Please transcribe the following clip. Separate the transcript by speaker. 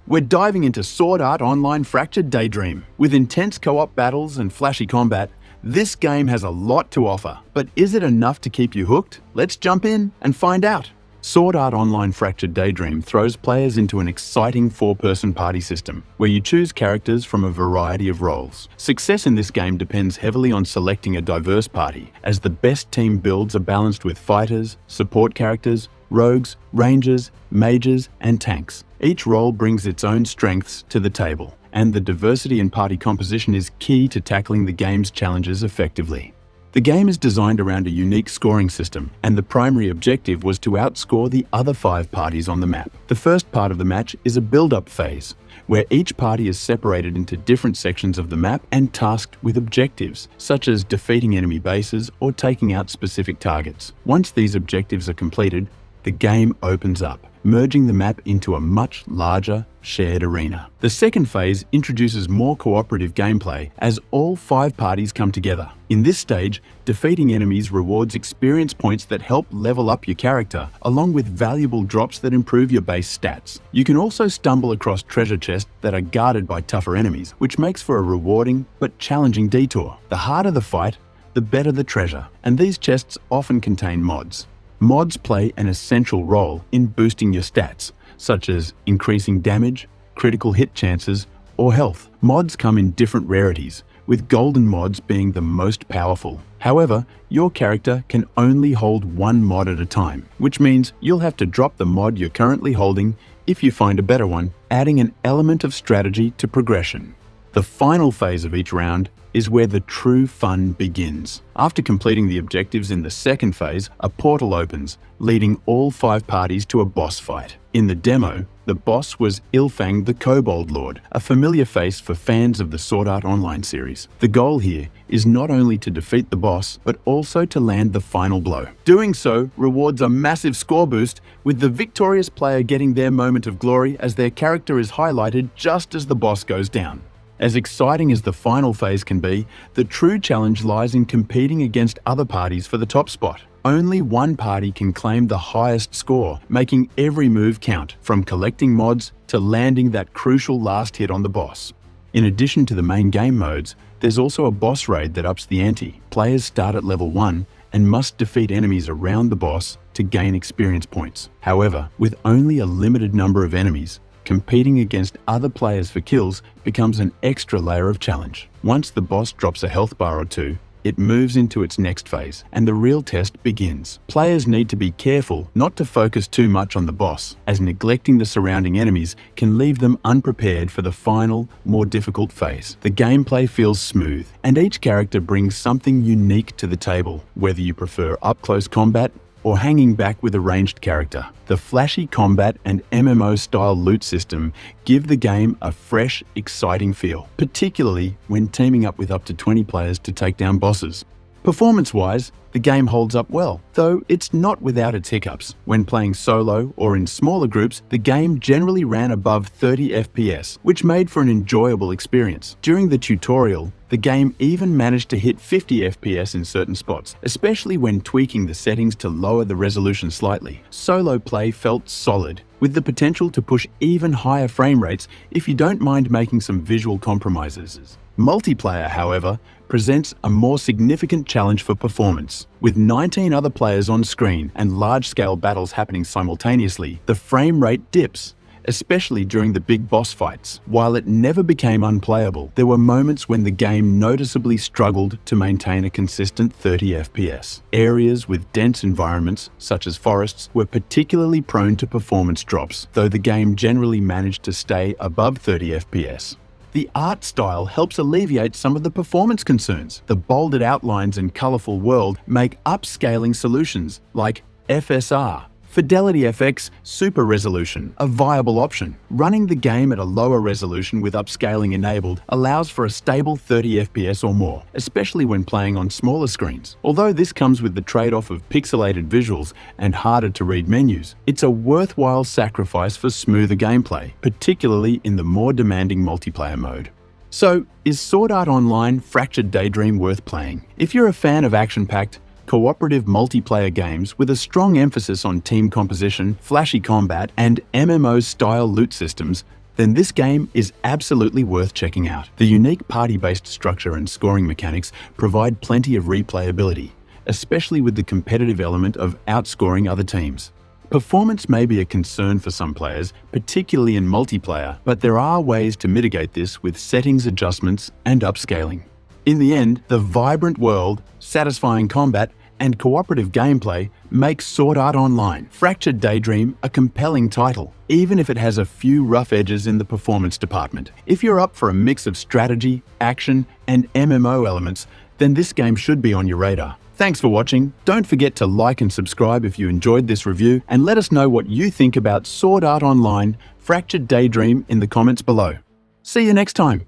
Speaker 1: We're diving into Sword Art Online Fractured Daydream. With intense co-op battles and flashy combat, this game has a lot to offer. But is it enough to keep you hooked? Let's jump in and find out. Sword Art Online Fractured Daydream throws players into an exciting four-person party system, where you choose characters from a variety of roles. Success in this game depends heavily on selecting a diverse party, as the best team builds are balanced with fighters, support characters, rogues, rangers, mages, and tanks. Each role brings its own strengths to the table, and the diversity in party composition is key to tackling the game's challenges effectively. The game is designed around a unique scoring system, and the primary objective was to outscore the other 5 parties on the map. The first part of the match is a build-up phase, where each party is separated into different sections of the map and tasked with objectives, such as defeating enemy bases or taking out specific targets. Once these objectives are completed, the game opens up, merging the map into a much larger, shared arena. The second phase introduces more cooperative gameplay as all 5 parties come together. In this stage, defeating enemies rewards experience points that help level up your character, along with valuable drops that improve your base stats. You can also stumble across treasure chests that are guarded by tougher enemies, which makes for a rewarding but challenging detour. The harder the fight, the better the treasure, and these chests often contain mods. Mods play an essential role in boosting your stats, such as increasing damage, critical hit chances, or health. Mods come in different rarities, with golden mods being the most powerful. However, your character can only hold one mod at a time, which means you'll have to drop the mod you're currently holding if you find a better one, adding an element of strategy to progression. The final phase of each round is where the true fun begins. After completing the objectives in the second phase, a portal opens, leading all 5 parties to a boss fight. In the demo, the boss was Ilfang the Kobold Lord, a familiar face for fans of the Sword Art Online series. The goal here is not only to defeat the boss, but also to land the final blow. Doing so rewards a massive score boost, with the victorious player getting their moment of glory as their character is highlighted just as the boss goes down. As exciting as the final phase can be, the true challenge lies in competing against other parties for the top spot. Only one party can claim the highest score, making every move count, from collecting mods to landing that crucial last hit on the boss. In addition to the main game modes, there's also a boss raid that ups the ante. Players start at level 1 and must defeat enemies around the boss to gain experience points. However, with only a limited number of enemies, competing against other players for kills becomes an extra layer of challenge. Once the boss drops a health bar or 2, it moves into its next phase, and the real test begins. Players need to be careful not to focus too much on the boss, as neglecting the surrounding enemies can leave them unprepared for the final, more difficult phase. The gameplay feels smooth, and each character brings something unique to the table, whether you prefer up-close combat or hanging back with a ranged character. The flashy combat and MMO-style loot system give the game a fresh, exciting feel, particularly when teaming up with up to 20 players to take down bosses. Performance-wise, the game holds up well, though it's not without its hiccups. When playing solo or in smaller groups, the game generally ran above 30 FPS, which made for an enjoyable experience. During the tutorial, the game even managed to hit 50 FPS in certain spots, especially when tweaking the settings to lower the resolution slightly. Solo play felt solid, with the potential to push even higher frame rates if you don't mind making some visual compromises. Multiplayer, however, presents a more significant challenge for performance. With 19 other players on screen and large-scale battles happening simultaneously, the frame rate dips, especially during the big boss fights. While it never became unplayable, there were moments when the game noticeably struggled to maintain a consistent 30 FPS. Areas with dense environments, such as forests, were particularly prone to performance drops, though the game generally managed to stay above 30 FPS. The art style helps alleviate some of the performance concerns. The bolded outlines and colorful world make upscaling solutions like FSR, Fidelity FX Super Resolution, a viable option. Running the game at a lower resolution with upscaling enabled allows for a stable 30 FPS or more, especially when playing on smaller screens. Although this comes with the trade-off of pixelated visuals and harder to read menus, it's a worthwhile sacrifice for smoother gameplay, particularly in the more demanding multiplayer mode. So, is Sword Art Online Fractured Daydream worth playing? If you're a fan of action-packed, cooperative multiplayer games with a strong emphasis on team composition, flashy combat, and MMO-style loot systems, then this game is absolutely worth checking out. The unique party-based structure and scoring mechanics provide plenty of replayability, especially with the competitive element of outscoring other teams. Performance may be a concern for some players, particularly in multiplayer, but there are ways to mitigate this with settings adjustments and upscaling. In the end, the vibrant world, satisfying combat, and cooperative gameplay makes Sword Art Online Fractured Daydream a compelling title, even if it has a few rough edges in the performance department. If you're up for a mix of strategy, action, and MMO elements, then this game should be on your radar. Thanks for watching. Don't forget to like and subscribe if you enjoyed this review, and let us know what you think about Sword Art Online Fractured Daydream in the comments below. See you next time.